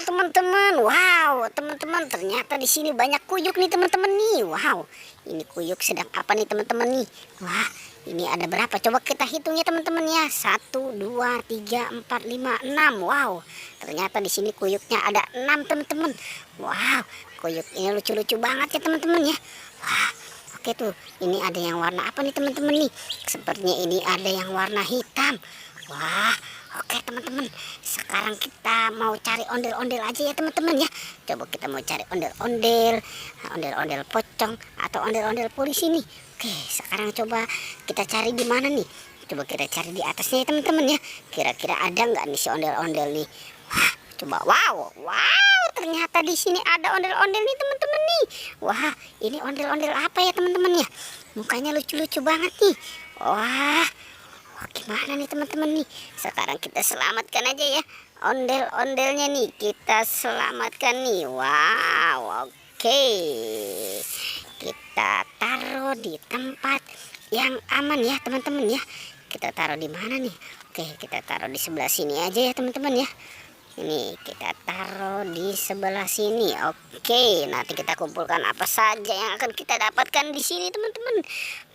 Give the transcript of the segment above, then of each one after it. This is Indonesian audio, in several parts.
teman-teman. Wow, teman-teman, ternyata di sini banyak kuyuk nih teman-teman nih. Wow, ini kuyuk sedang apa nih teman-teman nih? Wah, ini ada berapa? Coba kita hitung ya teman-teman ya. 1, 2, 3, 4, 5, 6. Wow, ternyata di sini kuyuknya ada 6 teman-teman. Wow, kuyuk ini lucu-lucu banget ya teman-teman ya. Wah, oke tuh. Ini ada yang warna apa nih teman-teman nih? Sepertinya ini ada yang warna hitam. Wah, oke teman-teman, sekarang kita mau cari ondel-ondel aja ya teman-teman ya. Coba kita mau cari ondel-ondel, ondel-ondel pocong atau ondel-ondel polisi nih. Oke, sekarang coba kita cari di mana nih? Coba kita cari di atasnya ya teman-teman ya. Kira-kira ada nggak nih si ondel-ondel nih? Wah, coba wow, ternyata di sini ada ondel-ondel nih teman-teman nih. Wah, ini ondel-ondel apa ya teman-teman ya? Mukanya lucu-lucu banget nih. Wah. Wah, gimana nih teman-teman nih? Sekarang kita selamatkan aja ya ondel-ondelnya nih. Kita selamatkan nih. Wow, oke. Kita taruh di tempat yang aman ya teman-teman ya. Kita taruh di mana nih? Oke, kita taruh di sebelah sini aja ya teman-teman ya. Ini kita taruh di sebelah sini. Oke, nanti kita kumpulkan apa saja yang akan kita dapatkan di sini teman-teman.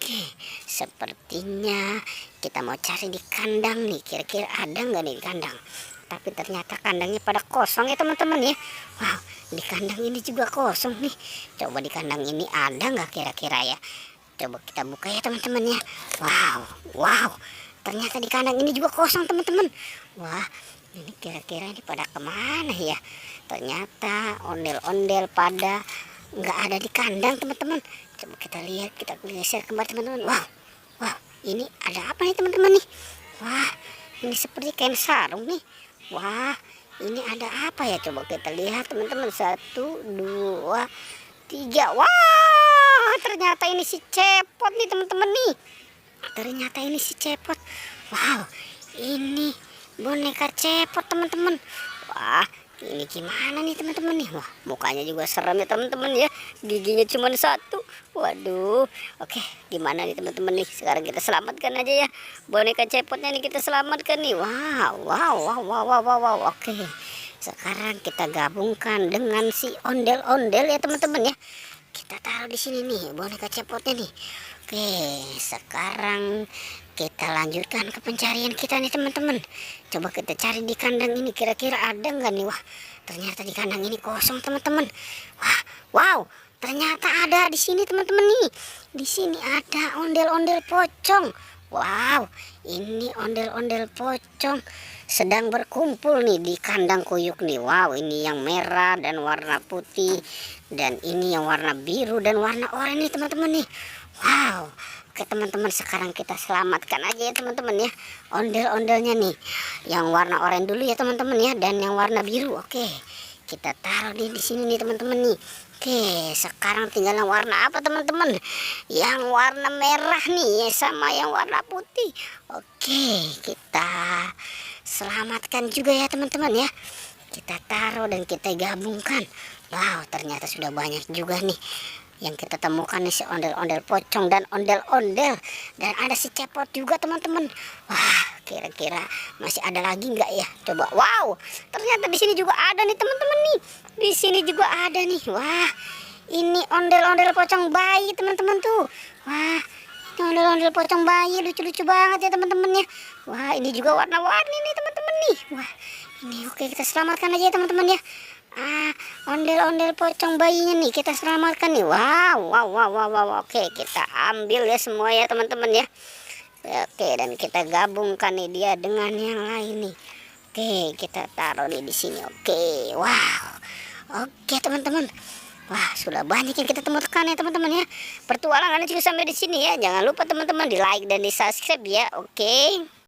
Oke, sepertinya kita mau cari di kandang nih. Kira-kira ada nggak nih di kandang? Tapi ternyata kandangnya pada kosong ya teman-teman ya. Wow, di kandang ini juga kosong nih. Coba di kandang ini ada nggak kira-kira ya? Coba kita buka ya teman-teman ya. Wow, ternyata di kandang ini juga kosong teman-teman. Wah, ini kira-kira ini pada kemana ya? Ternyata ondel-ondel pada nggak ada di kandang teman-teman. Coba kita lihat, kita geser kembali teman-teman. Wah, ini ada apa nih teman-teman nih? Wah, ini seperti kain sarung nih. Wah, ini ada apa ya? Coba kita lihat teman-teman. 1, 2, 3. Wah, ternyata ini si Cepot nih teman-teman nih. Ternyata ini si Cepot. Wow, ini boneka Cepot teman-teman. Wah, ini gimana nih teman-teman nih? Wah, mukanya juga serem ya teman-teman ya. Giginya cuma 1. Waduh. Oke, gimana nih teman-teman nih? Sekarang kita selamatkan aja ya boneka Cepotnya nih, kita selamatkan nih. Wow. Oke, sekarang kita gabungkan dengan si ondel-ondel ya teman-teman ya. Kita taruh di sini nih boneka Cepotnya nih. Oke, sekarang kita lanjutkan ke pencarian kita nih teman-teman. Coba kita cari di kandang ini, kira-kira ada nggak nih? Wah, ternyata di kandang ini kosong teman-teman. Wow, ternyata ada di sini teman-teman nih. Di sini ada ondel-ondel pocong. Wow, ini ondel-ondel pocong sedang berkumpul nih di kandang kuyuk nih. Wow, ini yang merah dan warna putih, dan ini yang warna biru dan warna oranye nih teman-teman nih. Wow, oke teman-teman, sekarang kita selamatkan aja ya teman-teman ya ondel-ondelnya nih. Yang warna oranye dulu ya teman-teman ya, dan yang warna biru. Oke, kita taruh di sini nih teman-teman nih. Oke, sekarang tinggal yang warna apa teman-teman? Yang warna merah nih sama yang warna putih. Oke, kita selamatkan juga ya teman-teman ya. Kita taruh dan kita gabungkan. Wow, ternyata sudah banyak juga nih yang kita temukan nih, si ondel-ondel pocong dan ondel-ondel, dan ada si Cepot juga teman-teman. Wah, kira-kira masih ada lagi nggak ya? Coba. Wow, ternyata di sini juga ada nih teman-teman nih. Di sini juga ada nih. Wah, ini ondel-ondel pocong bayi teman-teman tuh. Wah, ini ondel-ondel pocong bayi lucu-lucu banget ya teman-teman ya. Wah, ini juga warna-warni nih teman-teman nih. Wah, ini oke, kita selamatkan aja ya teman-teman ya. Ondel-ondel pocong bayinya nih kita selamatkan nih. Wow. Oke, kita ambil ya semua ya teman-teman ya. Oke, dan kita gabungkan nih dia dengan yang lain nih. Oke, kita taruh nih di sini. Oke, wow. Oke teman-teman. Wah, sudah banyak yang kita temukan ya teman-teman ya. Pertualangannya juga sampai di sini ya. Jangan lupa teman-teman di like dan di subscribe ya. Oke.